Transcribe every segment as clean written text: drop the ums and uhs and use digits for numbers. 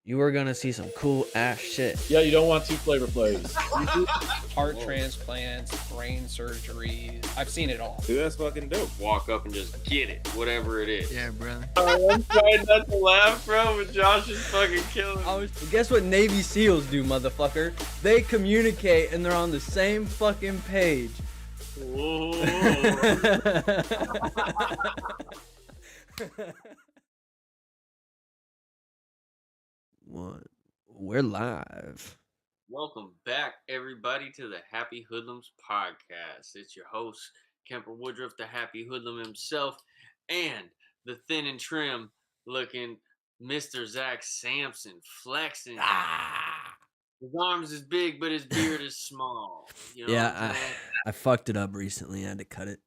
you are gonna see some cool ass shit. Yeah, you don't want two Flavor Flays. Heart transplants, brain surgeries. I've seen it all. Dude, that's fucking dope. Walk up and just get it, whatever it is. Yeah, brother. I'm trying not to laugh, bro, but Josh is fucking killing me. Guess what Navy SEALs do, motherfucker? They communicate and they're on the same fucking page. Whoa. What? We're live. Welcome back, everybody, to the Happy Hoodlums podcast. It's your host, Kemper Woodruff, the Happy Hoodlum himself, and the thin and trim looking Mr. Zach Sampson flexing. His arms is big, but his beard is small. You know Yeah, I fucked it up recently. I had to cut it.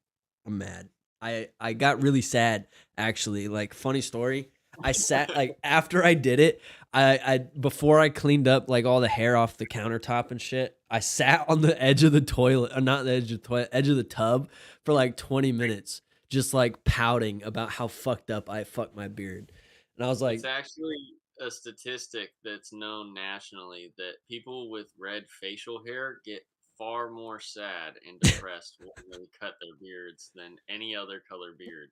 I'm mad. I got really sad, actually. Like, funny story. I sat, like, after I did it, I before I cleaned up, like, all the hair off the countertop and shit, I sat on the edge of the toilet, or not the edge of the toilet, edge of the tub for, like, 20 minutes, just, like, pouting about how fucked up I fucked my beard. And I was like... It's actually a statistic that's known nationally that people with red facial hair get far more sad and depressed when they cut their beards than any other color beard.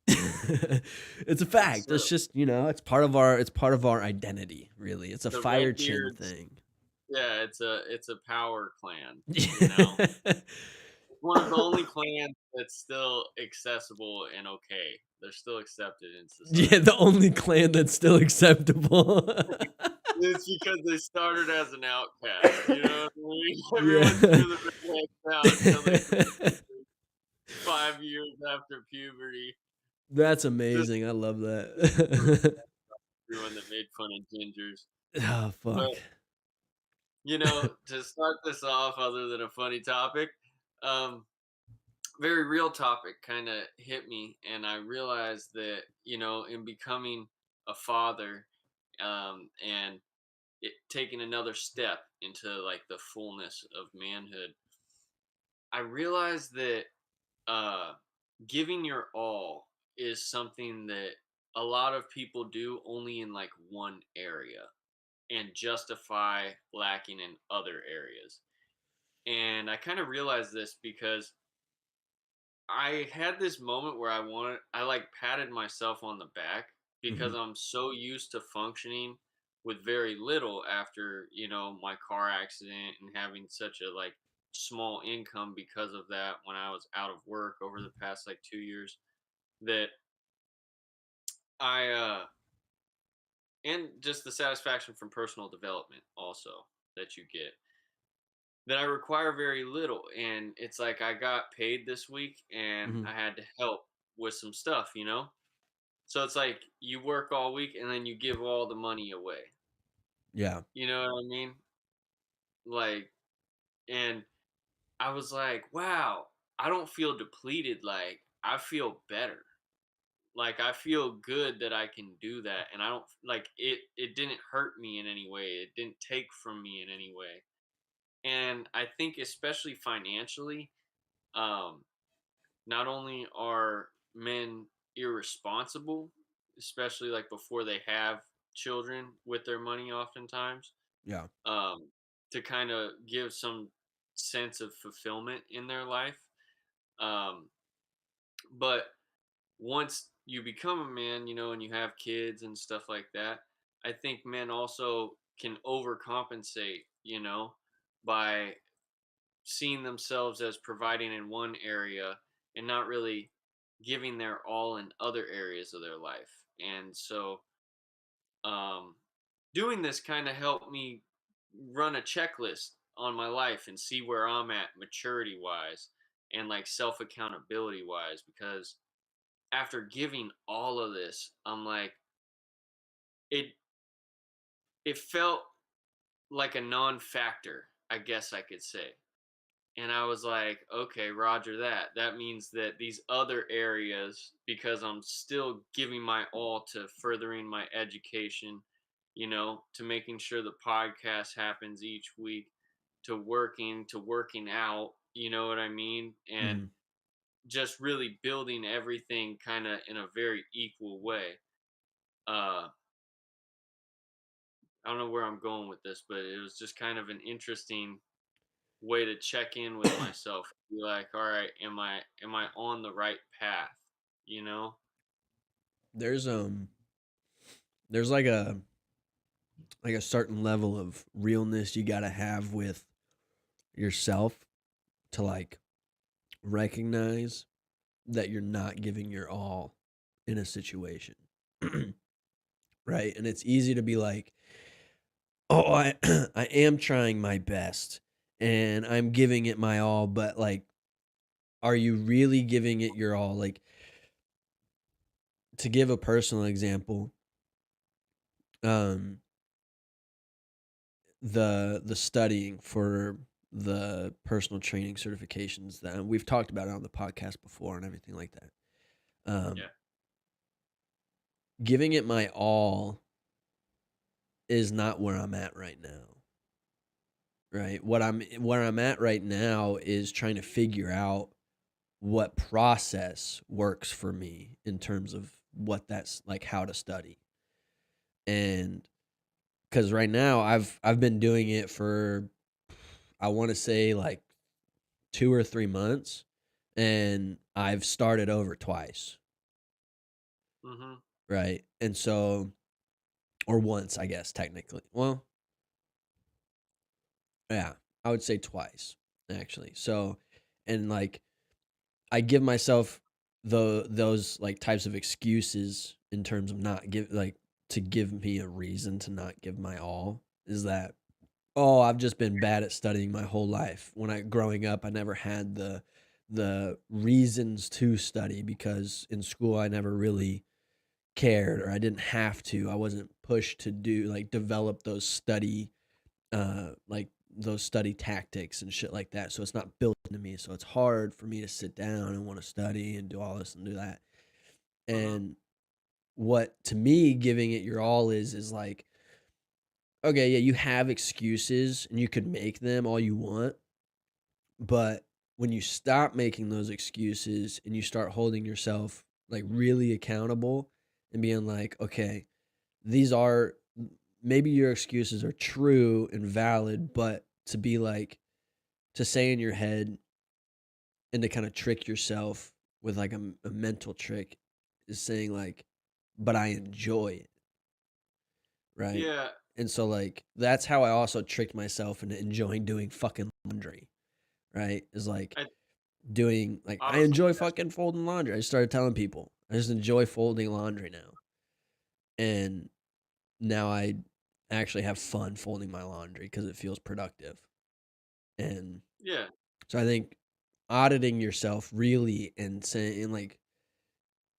It's a fact. So, it's just, you know, it's part of our identity, really. It's a the fire red chin beards, thing. Yeah, it's a power clan. You know, one of the only clans that's still accessible and okay. They're still accepted in society. Yeah, the only clan that's still acceptable. It's because they started as an outcast. You know what I mean? Everyone's Yeah. really been left out until they 5 years after puberty. That's amazing. I love that. Everyone that made fun of gingers. Oh, fuck. But, you know, to start this off, other than a funny topic, very real topic kind of hit me, and I realized that, you know, in becoming a father, and taking another step into like the fullness of manhood, I realized that giving your all is something that a lot of people do only in like one area and justify lacking in other areas. And I kind of realized this because I had this moment where I like patted myself on the back because I'm so used to functioning with very little after, you know, my car accident and having such a like small income because of that when I was out of work over the past like 2 years, that I and just the satisfaction from personal development also that you get, that I require very little. And it's like I got paid this week and Mhm. I had to help with some stuff, you know? So it's like you work all week and then you give all the money away. Yeah. You know what I mean? Like, and I was like, wow, I don't feel depleted. Like, I feel better. Like, I feel good that I can do that. And I don't like it didn't hurt me in any way. It didn't take from me in any way. And I think especially financially, um, not only are men irresponsible, especially like before they have children with their money, oftentimes, Yeah. um, to kind of give some sense of fulfillment in their life. Um, but once you become a man, you know, and you have kids and stuff like that, I think men also can overcompensate, you know, by seeing themselves as providing in one area and not really giving their all in other areas of their life. And so, um, doing this kind of helped me run a checklist on my life and see where I'm at maturity wise and like self accountability wise. Because after giving all of this, I'm like, it it felt like a non-factor, I guess I could say. And I was like, okay, roger that. That means that these other areas, because I'm still giving my all to furthering my education, you know, to making sure the podcast happens each week, to working out, you know what I mean? And Mhm. just really building everything kind of in a very equal way. Uh, I don't know where I'm going with this, but it was just kind of an interesting way to check in with myself. Be like, all right, am I on the right path? You know? There's there's like a certain level of realness you got to have with yourself to like recognize that you're not giving your all in a situation. Right? And it's easy to be like, "Oh, I I am trying my best and I'm giving it my all," but like are you really giving it your all? Like to give a personal example, um the studying for the personal training certifications that we've talked about it on the podcast before and everything like that. Um, Yeah. Giving it my all is not where I'm at right now. Right? Where I'm at right now is trying to figure out what process works for me in terms of what that's like how to study. And cuz right now I've been doing it for I want to say like 2 or 3 months, and I've started over twice, Mhm. right? And so, or once, I guess, technically. Well, yeah, I would say twice, actually. So, and like, I give myself those like types of excuses in terms of not give like to give me a reason to not give my all is that oh, I've just been bad at studying my whole life. When I growing up, I never had the reasons to study because in school I never really cared or I didn't have to. I wasn't pushed to do like develop those like those study tactics and shit like that. So it's not built into me. So it's hard for me to sit down and want to study and do all this and do that. Mhm. And what to me giving it your all is like okay, yeah, you have excuses and you could make them all you want, but when you stop making those excuses and you start holding yourself like really accountable and being like, okay, these are maybe your excuses are true and valid, but to be like to say in your head and to kind of trick yourself with like a mental trick is saying like, but I enjoy it, right? Yeah. And so like that's how I also tricked myself into enjoying doing fucking laundry, right? Is like I doing like I honestly, enjoy that's fucking folding laundry. I started telling people I just enjoy folding laundry now, and now I actually have fun folding my laundry because it feels productive. And yeah. so I think auditing yourself really and saying like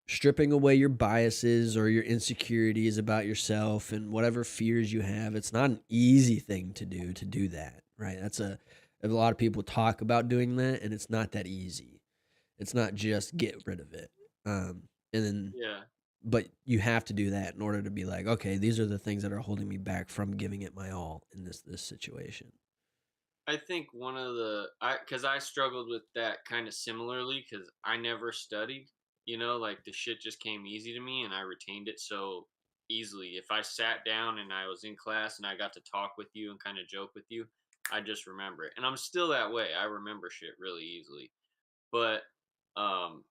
stripping away your biases or your insecurities about yourself and whatever fears you have. It's not an easy thing to do that, right? That's a lot of people talk about doing that, and it's not that easy. It's not just get rid of it. And then, Yeah. but you have to do that in order to be like, okay, these are the things that are holding me back from giving it my all in this situation. I think one of the I because I struggled with that kind of similarly because I never studied. Like the shit just came easy to me and I retained it so easily. If I sat down and I was in class and I got to talk with you and kind of joke with you, I just remember it. And I'm still that way. I remember shit really easily. But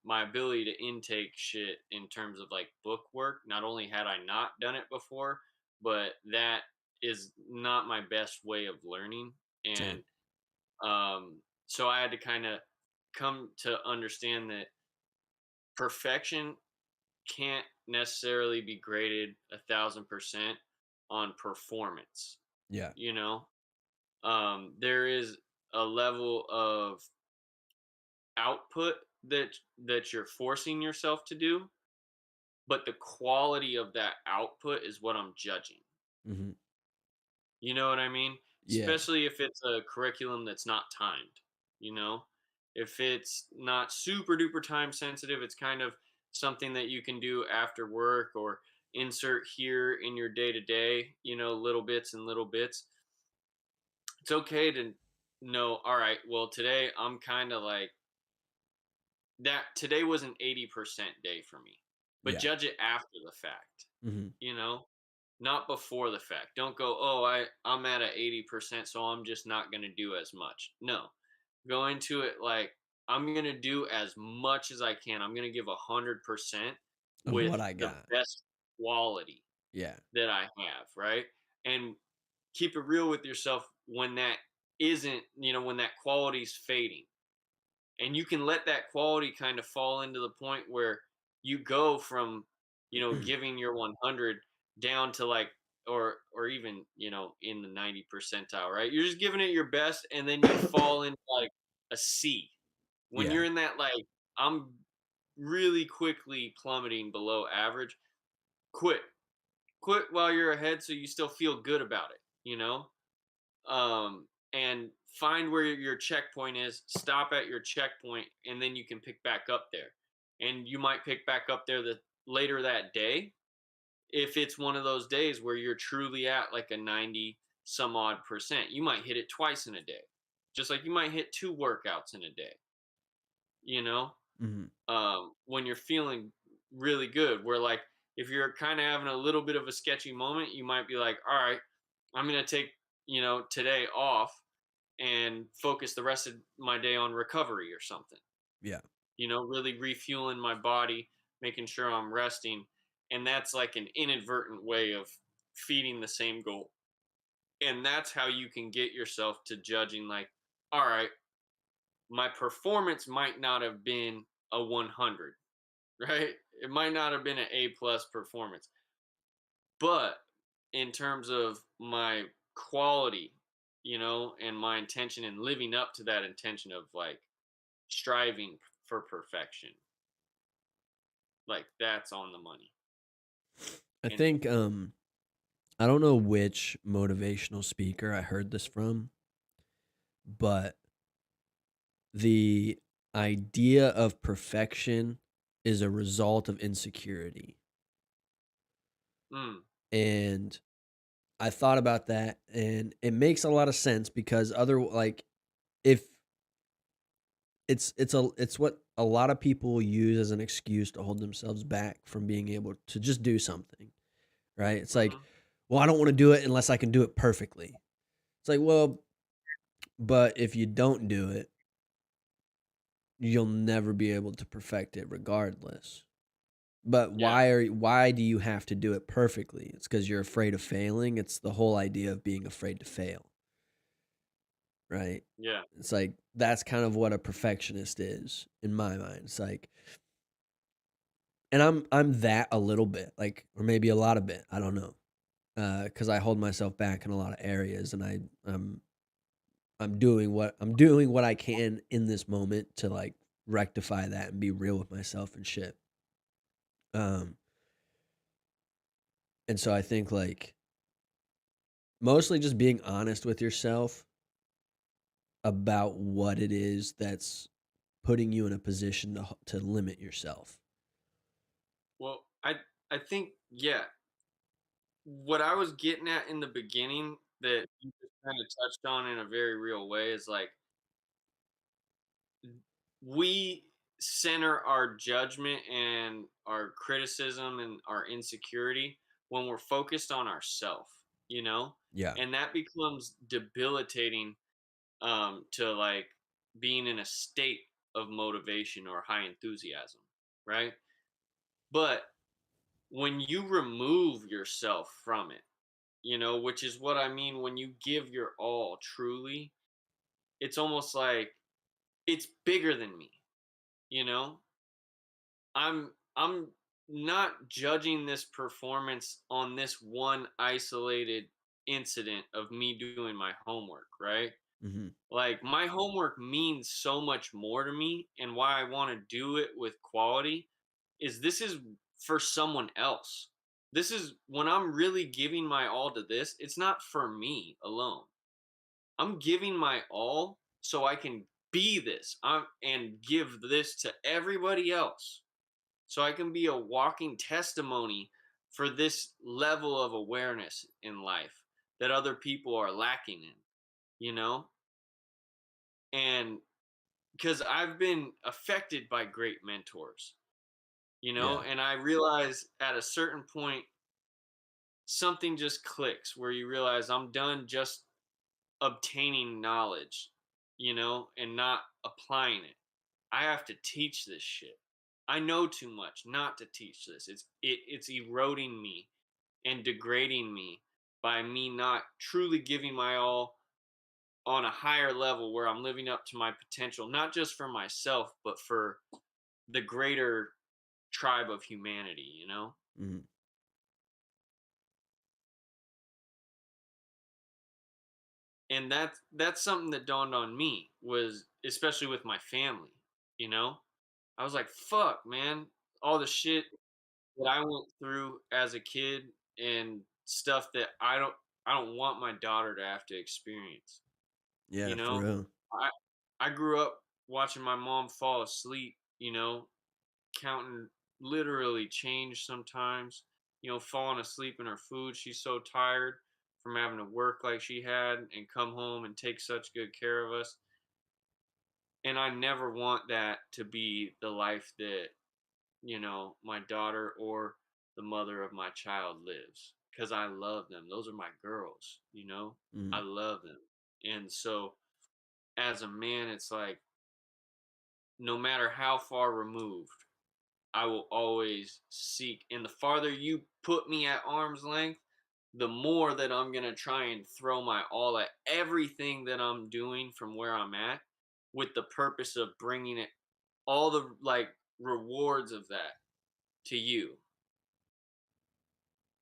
my ability to intake shit in terms of like book work, not only had I not done it before, but that is not my best way of learning. Same. And so I had to kind of come to understand that perfection can't necessarily be graded 1,000% on performance. Yeah. You know, there is a level of output that you're forcing yourself to do, but the quality of that output is what I'm judging. Hmm. You know what I mean? Yeah. Especially if it's a curriculum that's not timed, you know? If it's not super duper time sensitive, it's kind of something that you can do after work or insert here in your day to day, little bits and little bits. It's okay to know, all right, well, today I'm kind of like that. Today was an 80% day for me, but Yeah. judge it after the fact, Hmm. you know? not before the fact. Don't go, oh, I'm at a 80%, so I'm just not going to do as much. No, go into it like I'm going to do as much as I can. I'm going to give 100% Of with what I the got. best quality Yeah. that I have, right? And keep it real with yourself when that isn't, when that quality's fading. And you can let that quality kind of fall into the point where you go from, giving your 100 down to like, or even, in the 90 percentile, right? You're just giving it your best, and then you fall into like a C. When Yeah. you're in that, like, I'm really quickly plummeting below average, quit. Quit while you're ahead so you still feel good about it, and find where your checkpoint is, stop at your checkpoint, and then you can pick back up there. And you might pick back up there later that day, if it's one of those days where you're truly at like a 90 some odd percent. You might hit it twice in a day, just like you might hit 2 workouts in a day, you know Mhm. when you're feeling really good. Where, like, if you're kind of having a little bit of a sketchy moment, you might be like, all right, I'm going to take, today off and focus the rest of my day on recovery or something, Yeah. really refueling my body, making sure I'm resting. And that's like an inadvertent way of feeding the same goal. And that's how you can get yourself to judging, like, all right, my performance might not have been a 100, right? It might not have been an A plus performance, but in terms of my quality, and my intention and living up to that intention of like striving for perfection, like that's on the money. I And think I don't know which motivational speaker I heard this from, but the idea of perfection is a result of insecurity. mm, And I thought about that, and it makes a lot of sense because if it's what a lot of people use as an excuse to hold themselves back from being able to just do something, right? It's like, hmm well, I don't want to do it unless I can do it perfectly. It's like, well, but if you don't do it, you'll never be able to perfect it regardless. But yeah, why do you have to do it perfectly? It's because you're afraid of failing. It's the whole idea of being afraid to fail, right? yeah, It's like that's kind of what a perfectionist is in my mind. It's like, and I'm that a little bit, like, or maybe a lot of bit. I don't know, because I hold myself back in a lot of areas, and I'm doing what I can in this moment to like rectify that and be real with myself and shit. Um, and so I think like mostly just being honest with yourself about what it is that's putting you in a position to limit yourself. well, I think, yeah, what I was getting at in the beginning that you just kind of touched on in a very real way is like, we center our judgment and our criticism and our insecurity when we're focused on ourself, Yeah. and that becomes debilitating, to like being in a state of motivation or high enthusiasm, right? But when you remove yourself from it, which is what I mean when you give your all truly, it's almost like it's bigger than me, you know? I'm not judging this performance on this one isolated incident of me doing my homework, right? Hmm. Like, my homework means so much more to me, and why I want to do it with quality is this is for someone else. This is when I'm really giving my all to this, it's not for me alone. I'm giving my all so I can be this, and give this to everybody else, so I can be a walking testimony for this level of awareness in life that other people are lacking in, you know? And because I've been affected by great mentors, Yeah. and I realize at a certain point, something just clicks where you realize I'm done just obtaining knowledge, and not applying it. I have to teach this shit. I know too much not to teach this. It's eroding me and degrading me by me not truly giving my all on a higher level where I'm living up to my potential, not just for myself, but for the greater tribe of humanity. Mhm. And that's something that dawned on me, was especially with my family, you know? I was like, fuck, man, all the shit that I went through as a kid and stuff that I don't want my daughter to have to experience, you Yeah, for know? real. I I grew up watching my mom fall asleep, counting literally change sometimes, falling asleep in her food. She's so tired from having to work like she had and come home and take such good care of us. And I never want that to be the life that, my daughter or the mother of my child lives, because I love them. Those are my girls. I Mhm. love them. And so as a man, it's like, no matter how far removed, I will always seek. And the farther you put me at arm's length, the more that I'm going to try and throw my all at everything that I'm doing from where I'm at, with the purpose of bringing it, all the like rewards of that, to you.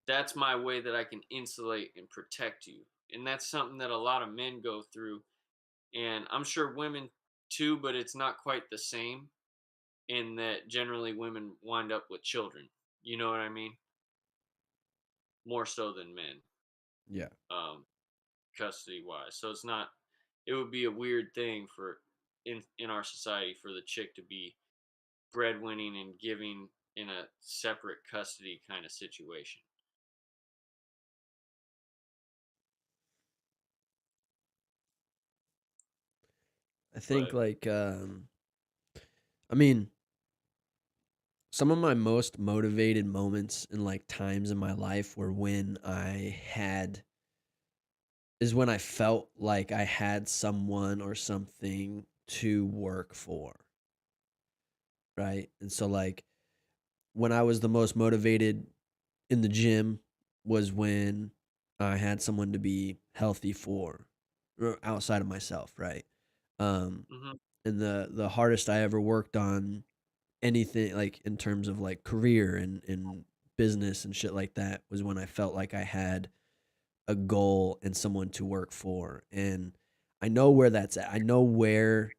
That's my way that I can insulate and protect you. And that's something that a lot of men go through. And I'm sure women too, but it's not quite the same, in that generally women wind up with children. You know what I mean? More so than men, Yeah. um, custody wise. So it's not. It would be a weird thing for, in our society, for the chick to be breadwinning and giving in a separate custody kind of situation. I think But like I mean, some of my most motivated moments and like times in my life were when I had is when I felt like I had someone or something to work for, right? And so like when I was the most motivated in the gym was when I had someone to be healthy for, or outside of myself, right? Um mhm, and the hardest I ever worked on anything like in terms of like career and business and shit like that was when I felt like I had a goal and someone to work for. And I know where that's at. I know where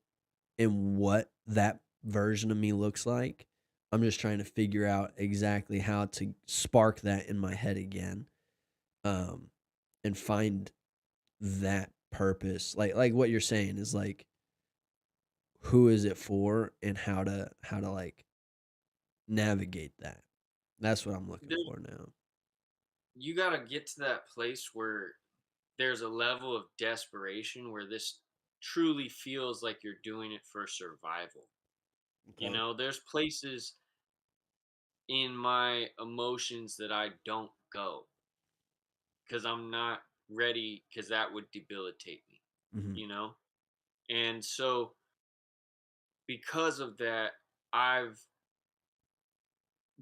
and what that version of me looks like. I'm just trying to figure out exactly how to spark that in my head again. Um and find that purpose. Like what you're saying is like who is it for and how to like navigate that. That's what I'm looking there's for now. you got to get to that place where there's a level of desperation where this truly feels like you're doing it for survival. Okay. There's places in my emotions that I don't go because I'm not ready, because that would debilitate me, Mhm. you know? And so, because of that, I've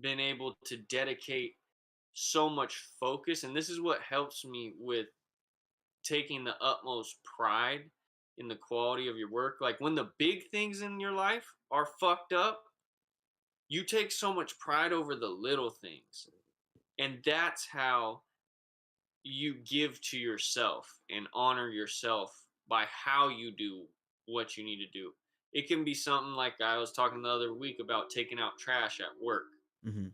been able to dedicate so much focus. And this is what helps me with taking the utmost pride in the quality of your work. Like when the big things in your life are fucked up, you take so much pride over the little things. And that's how you give to yourself and honor yourself, by how you do what you need to do. It can be something like I was talking the other week about taking out trash at work. Mhm.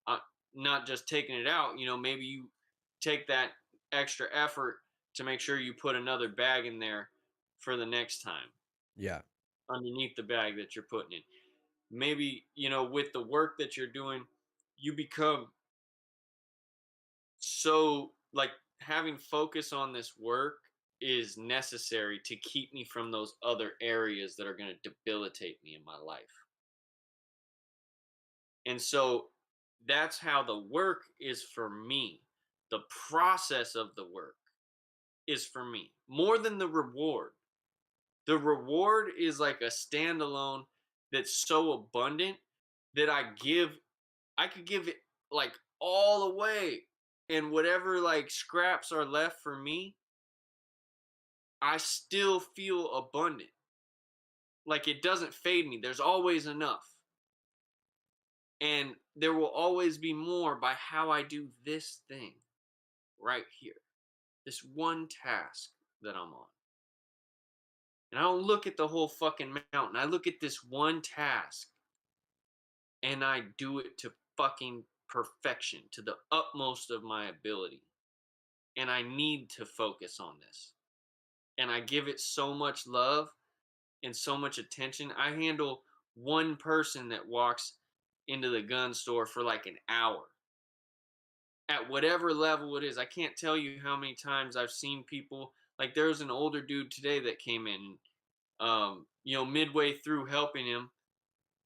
Uh, Not just taking it out, maybe you take that extra effort to make sure you put another bag in there for the next time, Yeah. underneath the bag that you're putting in. Maybe, with the work that you're doing, you become so like, having focus on this work is necessary to keep me from those other areas that are going to debilitate me in my life. And so that's how the work is for me. The process of the work is for me more than the reward. The reward is like a standalone that's so abundant that I could give it like all away, and whatever like scraps are left for me, I still feel abundant. Like it doesn't fade me. There's always enough. And there will always be more by how I do this thing right here. This one task that I'm on. And I don't look at the whole fucking mountain. I look at this one task and I do it to fucking perfection, to the utmost of my ability. And I need to focus on this. And I give it so much love and so much attention. I handle one person that walks into the gun store for like an hour at whatever level it is. I can't tell you how many times I've seen people like there was an older dude today that came in, midway through helping him,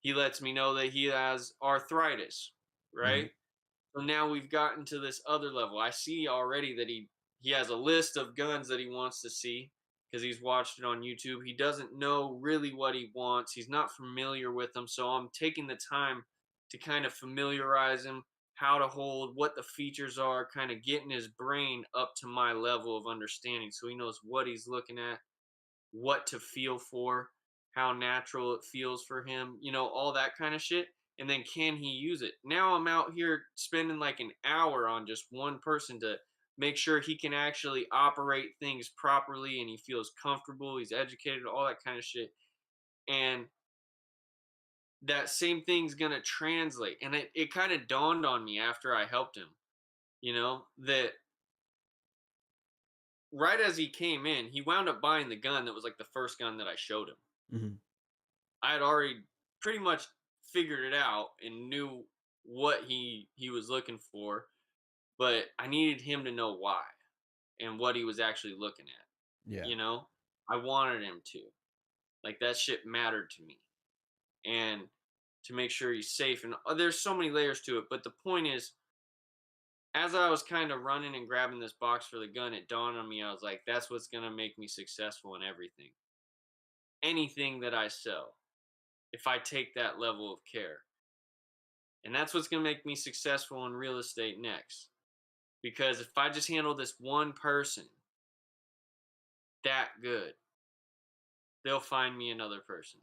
he lets me know that he has arthritis, Mhm. right? So now we've gotten to this other level. I see already that he has a list of guns that he wants to see because he's watched it on YouTube. He doesn't know really what he wants. He's not familiar with them. So I'm taking the time to kind of familiarize him how to hold, what the features are, kind of getting his brain up to my level of understanding so he knows what he's looking at, what to feel for, how natural it feels for him, all that kind of shit. And then can he use it? Now I'm out here spending like an hour on just one person to make sure he can actually operate things properly and he feels comfortable, he's educated, all that kind of shit. And that same thing's gonna translate. And it kind of dawned on me after I helped him, that right as he came in, he wound up buying the gun that was like the first gun that I showed him. Mhm. I had already pretty much figured it out and knew what he was looking for, but I needed him to know why and what he was actually looking at. Yeah. You know, I wanted him to. Like that shit mattered to me, and to make sure he's safe. And there's so many layers to it, but the point is, as I was kind of running and grabbing this box for the gun, it dawned on me. I was like, that's what's gonna make me successful in everything, anything that I sell. If I take that level of care. And that's what's going to make me successful in real estate next. Because if I just handle this one person that good, they'll find me another person.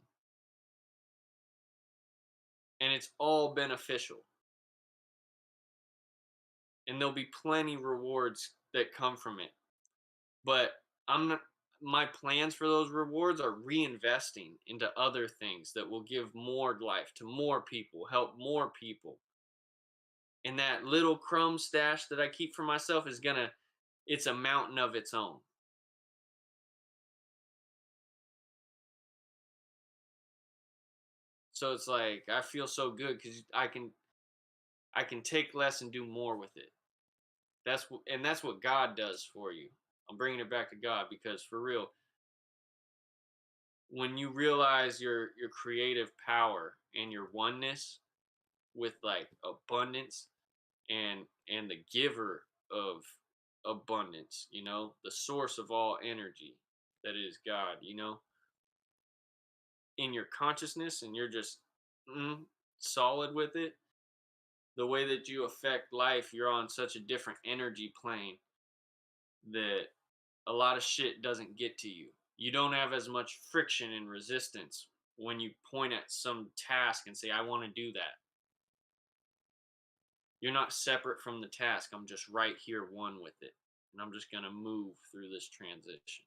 And it's all beneficial. And there'll be plenty rewards that come from it. But I'm not my plans for those rewards are reinvesting into other things that will give more life to more people, help more people. And that little crumb stash that I keep for myself is going to it's a mountain of its own. So it's like I feel so good because I can take less and do more with it. That's what God does for you. I'm bringing it back to God because for real, when you realize your creative power and your oneness with like abundance and the giver of abundance, the source of all energy that is God, in your consciousness and you're just solid with it, the way that you affect life, you're on such a different energy plane that a lot of shit doesn't get to you. You don't have as much friction and resistance when you point at some task and say, I want to do that. You're not separate from the task. I'm just right here, one with it. And I'm just going to move through this transition.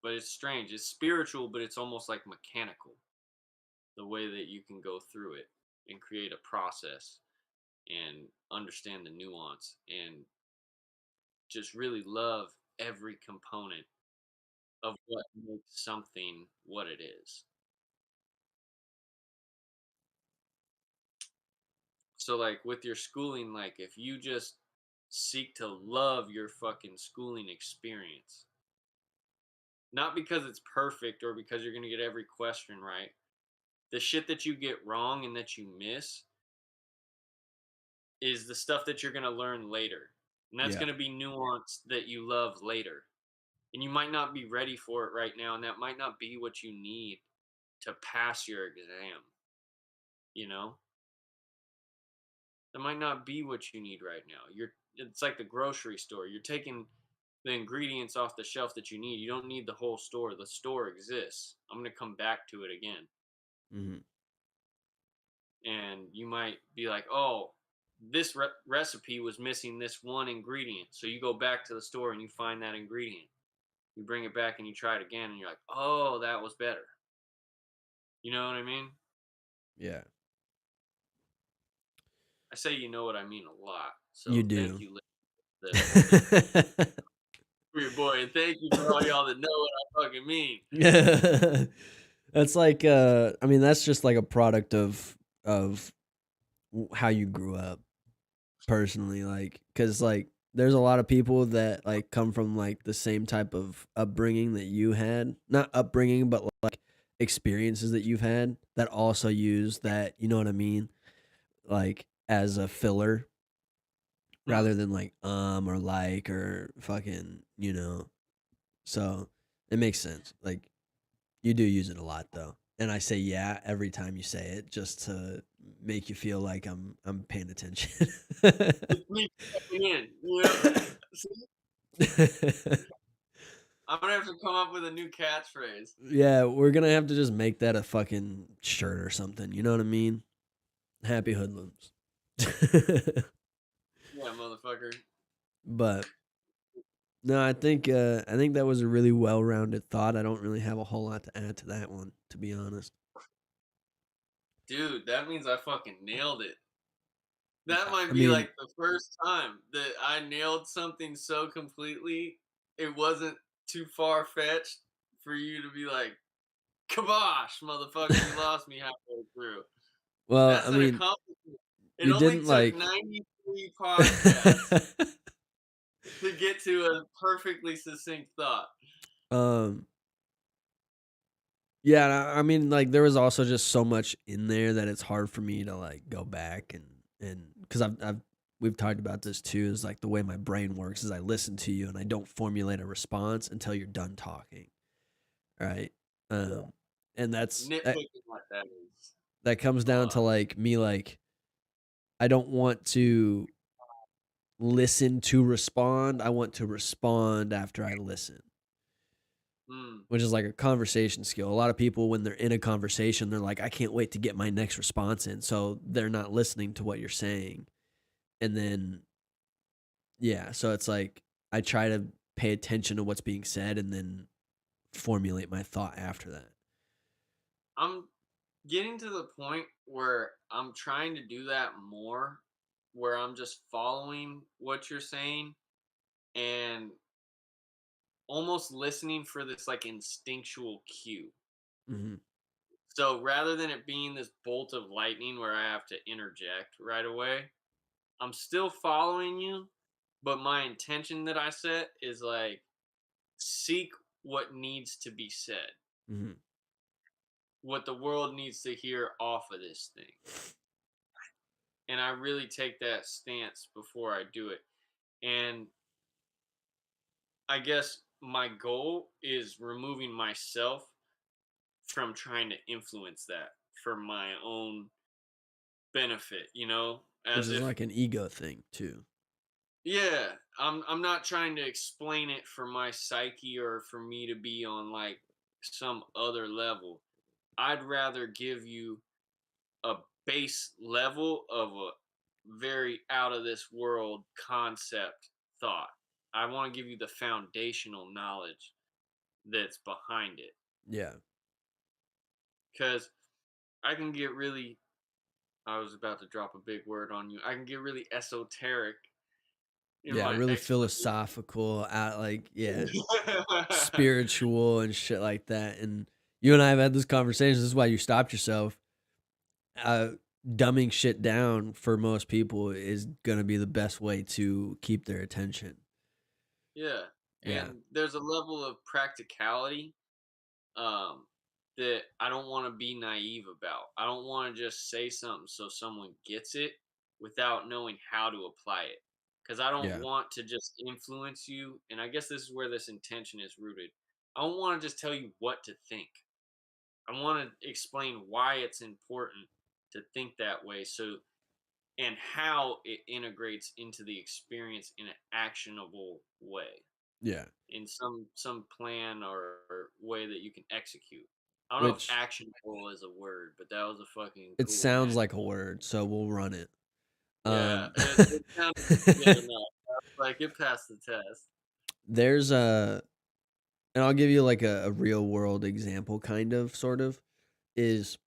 But it's strange. It's spiritual, but it's almost like mechanical the way that you can go through it and create a process and understand the nuance and just really love every component of what makes something what it is. So like with your schooling, like if you just seek to love your fucking schooling experience, not because it's perfect or because you're going to get every question right, the shit that you get wrong and that you miss is the stuff that you're going to learn later. And that's Yeah. going to be nuance that you love later. And you might not be ready for it right now. And that might not be what you need to pass your exam. You know, that might not be what you need right now. It's like the grocery store. You're taking the ingredients off the shelf that you need. You don't need the whole store. The store exists. I'm going to come back to it again. Mhm. And you might be like, oh, this recipe was missing this one ingredient. So you go back to the store and you find that ingredient. You bring it back and you try it again, and you're like, oh, that was better. You know what I mean? Yeah. I say you know what I mean a lot. You So thank do. you this for your boy, and thank you for all y'all that know what I fucking mean. That's like I mean that's just like a product of how you grew up personally, like cuz like there's a lot of people that like come from like the same type of upbringing that you had. Not upbringing but like experiences that you've had that also use that, you know what I mean? Like as a filler Hmm. rather than like or like or fucking, So it makes sense. Like you do use it a lot though. And I say yeah every time you say it just to make you feel like I'm paying attention. It's me checking in. You know, I'm gonna have to come up with a new catchphrase. Yeah, we're gonna have to just make that a fucking shirt or something. You know what I mean? Happy hoodlums. Yeah, motherfucker. But no, I think that was a really well-rounded thought. I don't really have a whole lot to add to that one, to be honest. Dude, that means I fucking nailed it. That might I be mean, like the first time that I nailed something so completely, it wasn't too far fetched for you to be like, "Kabosh, motherfucker, you lost me halfway through." well, That's I an mean, accomplishment. It you only didn't took like 93 podcasts to get to a perfectly succinct thought. um yeah, I mean, like there was also just so much in there that it's hard for me to like go back and because I've we've talked about this too. Is like the way my brain works is I listen to you and I don't formulate a response until you're done talking, right? Yeah. Um, and Nitpicking like that is that comes a down to lot. like me like I don't want to listen to respond. I want to respond after I listen. Mm, Which is like a conversation skill. A lot of people, when they're in a conversation, they're like, I can't wait to get my next response in. So they're not listening to what you're saying. And then, yeah, so it's like I try to pay attention to what's being said and then formulate my thought after that. I'm getting to the point where I'm trying to do that more, where I'm just following what you're saying and almost listening for this like instinctual cue. Hmm. So rather than it being this bolt of lightning where I have to interject right away, I'm still following you, but my intention that I set is like seek what needs to be said, Hmm. what the world needs to hear off of this thing. And I really take that stance before I do it. And I guess my goal is removing myself from trying to influence that for my own benefit, Which as is if, like an ego thing, too. yeah, I'm not trying to explain it for my psyche or for me to be on like some other level. I'd rather give you a base level of a very out of this world concept thought. I want to give you the foundational knowledge that's behind it. Yeah. Because I can get really, I was about to drop a big word on you. I can get really esoteric in Yeah. my Really explanation. philosophical, yeah, spiritual and shit like that. And you and I have had this conversation. This is why you stopped yourself. uh, Dumbing shit down for most people is gonna be the best way to keep their attention. Yeah. Yeah. And there's a level of practicality um, that I don't want to be naive about. I don't want to just say something so someone gets it without knowing how to apply it. Because I don't Yeah. want to just influence you. And I guess this is where this intention is rooted. I don't want to just tell you what to think. I want to explain why it's important to think that way. So, and how it integrates into the experience in an actionable way, Yeah. in some plan or way that you can execute. I don't know if Which actionable is a word, but that was a fucking it cool sounds like a imaginary. word, so we'll run it. Yeah, Um, it sounded good enough. Like it passed the test. there's a, and I'll give you like a real world example, kind of, sort of, is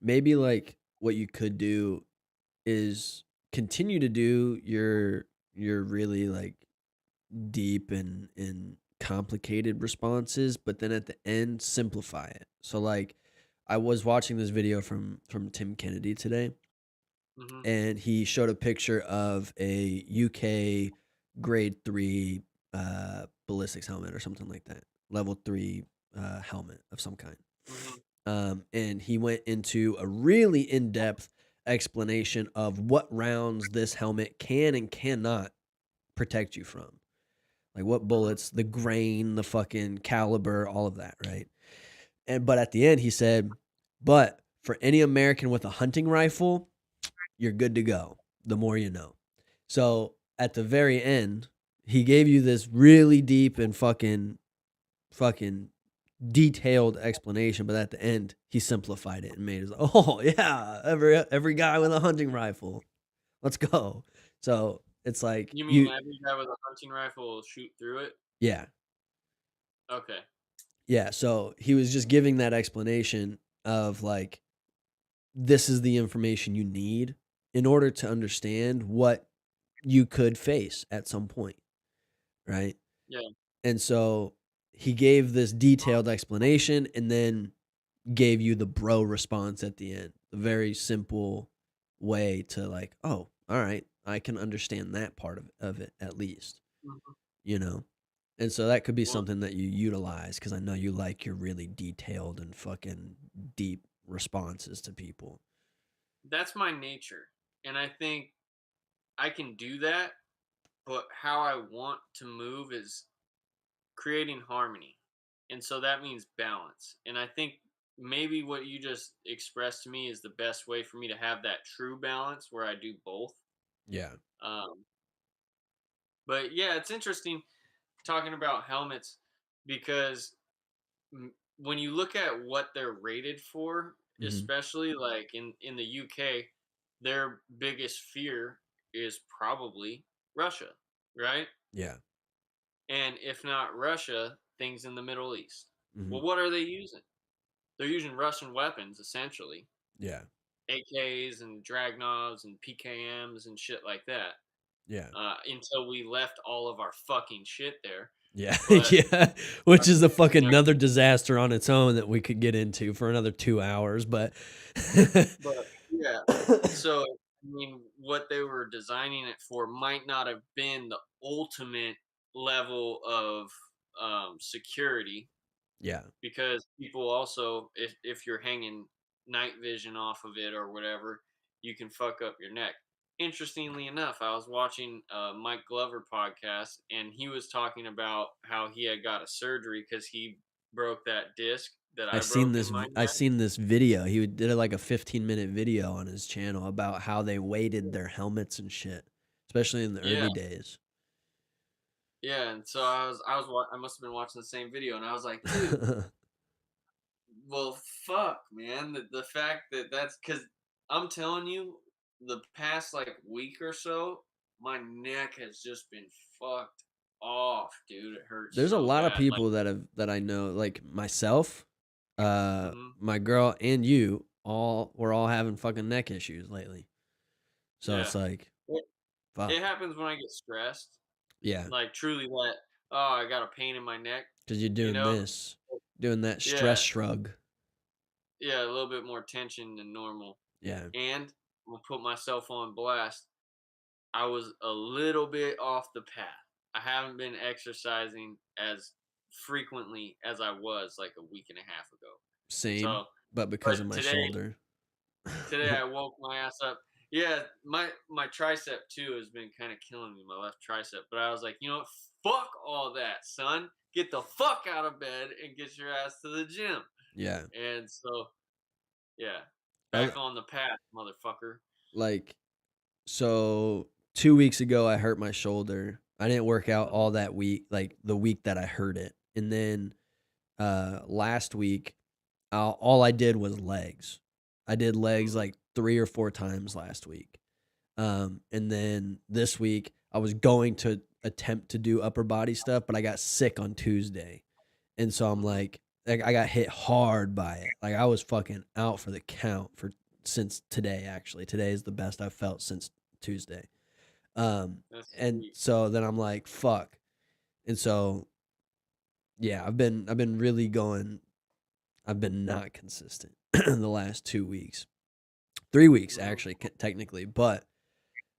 maybe like what you could do is continue to do your really like deep and complicated responses, but then at the end simplify it. So like I was watching this video from Tim Kennedy today, Hmm. and he showed a picture of a UK grade 3 ballistics helmet or something like that, level 3 helmet of some kind. Hmm. And he went into a really in-depth explanation of what rounds this helmet can and cannot protect you from, like what Hmm. bullets, the grain, the fucking caliber, all of that, right? And but at the end he said, but for any American with a hunting rifle, you're good to go. The more you know. So at the very end, he gave you this really deep and fucking detailed explanation, but at the end he simplified it and made it, oh yeah, every guy with a hunting rifle, let's go. So it's like You mean you, every guy with a hunting rifle will shoot through it? yeah, Okay. yeah. So he was just giving that explanation of like, this is the information you need in order to understand what you could face at some point, right? Yeah. And so he gave this detailed explanation and then gave you the bro response at the end. A very simple way to like, oh, all right, I can understand that part of it at least, Mhm. you know? And so that could be Well, something that you utilize because I know you like your really detailed and fucking deep responses to people. that's my nature. And I think I can do that, but how I want to move is creating harmony. And so that means balance. And I think maybe what you just expressed to me is the best way for me to have that true balance where I do both. Yeah. Um, but yeah, it's interesting talking about helmets because when you look at what they're rated for, Hmm. especially like in the UK, their biggest fear is probably Russia, right? Yeah. And if not Russia, things in the Middle East. Hmm. Well, what are they using? They're using Russian weapons essentially, Yeah. AKs and Dragovs and PKMs and shit like that. Yeah. Until we left all of our fucking shit there. Yeah. But Yeah. Which is a fucking they're another disaster on its own that we could get into for another 2 hours. But But yeah, so I mean, what they were designing it for might not have been the ultimate level of security yeah. because people also, if you're hanging night vision off of it or whatever, you can fuck up your neck. Interestingly enough, I was watching a Mike Glover podcast and he was talking about how he had got a surgery because he broke that disc that I broke in my I neck. seen this video. He did like a 15-minute video on his channel about how they weighted their helmets and shit, especially in the Yeah. early days. Yeah, and so I must have been watching the same video, and I was like, dude, well, fuck, man, the fact that that's because I'm telling you, the past like week or so, my neck has just been fucked off, dude. It hurts There's a so lot of bad. Like, people that I know, like myself, hmm my girl, and you. We're all having fucking neck issues lately. So yeah, it's like, it, fuck. it happens when I get stressed. Yeah, Like, truly, that I got a pain in my neck, because you're you doing know? this, doing that stress Yeah, shrug. yeah, a little bit more tension than normal, Yeah. and I'm gonna put myself on blast. I was a little bit off the path. I haven't been exercising as frequently as I was like a week and a half ago. Same, So, but because of but my today shoulder. today I woke my ass up. Yeah, my tricep too has been kind of killing me, my left tricep. But I was like, you know what? Fuck all that, son. Get the fuck out of bed and get your ass to the gym. Yeah. And so, yeah, I, back on the path, motherfucker. like, so 2 weeks ago, I hurt my shoulder. I didn't work out Mhm. all that week, like the week that I hurt it. And then last week, all I did was legs. I did legs Mhm. like 3 or 4 times last week. And then this week, I was going to attempt to do upper body stuff, but I got sick on Tuesday. And so I'm Mhm. like I got hit hard by it. Like I was fucking out for the count for since today actually. Today is the best I've felt since Tuesday. Um That's and sweet. so then I'm like, fuck. And so yeah, I've been really going. I've been not consistent the last 2 weeks. 3 weeks Mhm. actually technically, but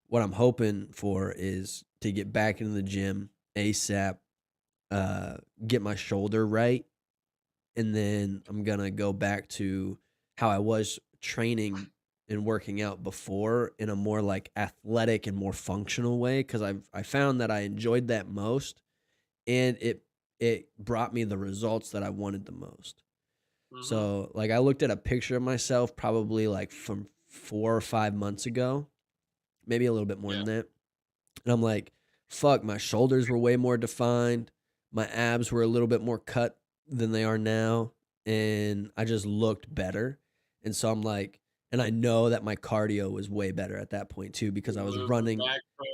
what I'm hoping for is to get back into the gym ASAP, get my shoulder right, and then I'm gonna go back to how I was training and working out before in a more like athletic and more functional way because I found that I enjoyed that most, and it brought me the results that I wanted the most. Mhm. So like I looked at a picture of myself probably like from 4 or 5 months ago, maybe a little bit more Yeah. than that, and I'm like, fuck, my shoulders were way more defined. My abs were a little bit more cut than they are now. And I just looked better. And so I'm like, and I know that my cardio was way better at that point too, because I You was moving running. back for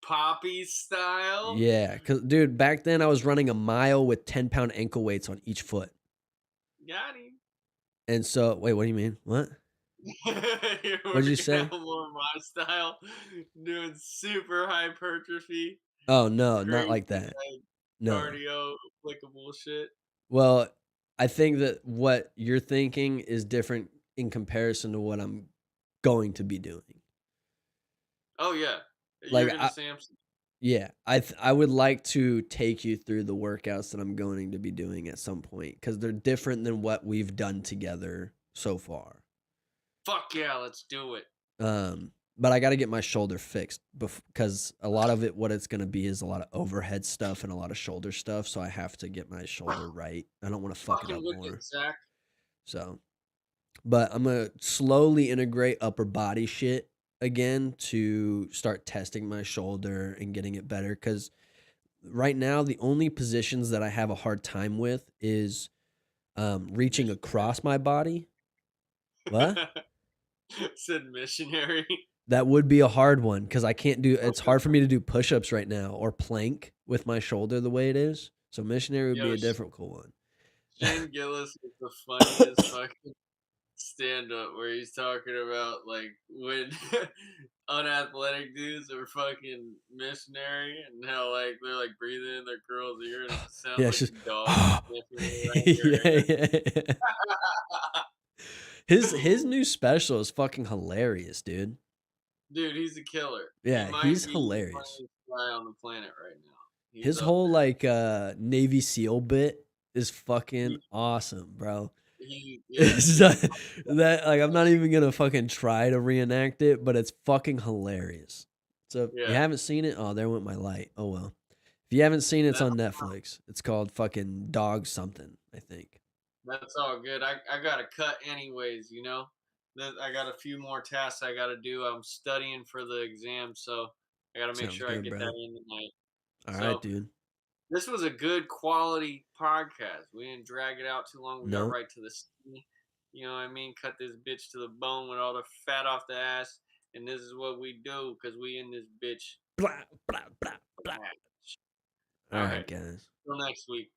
Poppy style. Yeah. Cause dude, back then I was running a mile with 10-pound ankle weights on each foot. Got him. And so, wait, what do you mean? What? You're What did you working say? out more my style, doing super hypertrophy, Oh, no, not crazy like that. like No. cardio applicable shit. Well, I think that what you're thinking is different in comparison to what I'm going to be doing. Oh yeah, Like you're gonna I Samson. yeah, I would like to take you through the workouts that I'm going to be doing at some point cuz they're different than what we've done together so far. Fuck yeah, let's do it. But I got to get my shoulder fixed because a lot of it what it's going to be is a lot of overhead stuff and a lot of shoulder stuff, so I have to get my shoulder right. I don't want to fuck it Fucking up wicked, more. Zach. So but I'm gonna slowly integrate upper body shit again to start testing my shoulder and getting it better. Because right now, the only positions that I have a hard time with is reaching Missionary. across my body. What? Said missionary. That would be a hard one because I can't do. It's Okay. hard for me to do push-ups right now or plank with my shoulder the way it is. So missionary would be Yo, a difficult one. Shane Gillis is the funniest fucking stand up where he's talking about like when unathletic dudes are fucking missionary and how like they're like breathing in their girl's ear and it sounds Yeah, like it's just a dog sniffing around your yeah, hair. yeah. His new special is fucking hilarious, dude. Dude, he's a killer. He Yeah, might he's be the hilarious. funniest guy on the planet right now. He's His up whole there. like Navy SEAL bit is fucking He, awesome, bro. yeah, It's he's that like I'm not even gonna fucking try to reenact it, but it's fucking hilarious. So if you yeah. haven't seen it, oh, there went my light. Oh well. If you haven't seen it, it's That, on Netflix. It's called fucking Dog something, I think. that's all good. I got to cut anyways, you know. I got a few more tasks I got to do. I'm studying for the exam, so I got to make Sounds sure I good, get that bro. in tonight. All right, So dude. this was a good quality podcast. We didn't drag it out too long. We got No. right to the steam. You know what I mean? Cut this bitch to the bone with all the fat off the ass. And this is what we do because we in this bitch. Blah, blah, blah, blah. All All right, right. guys. Till next week.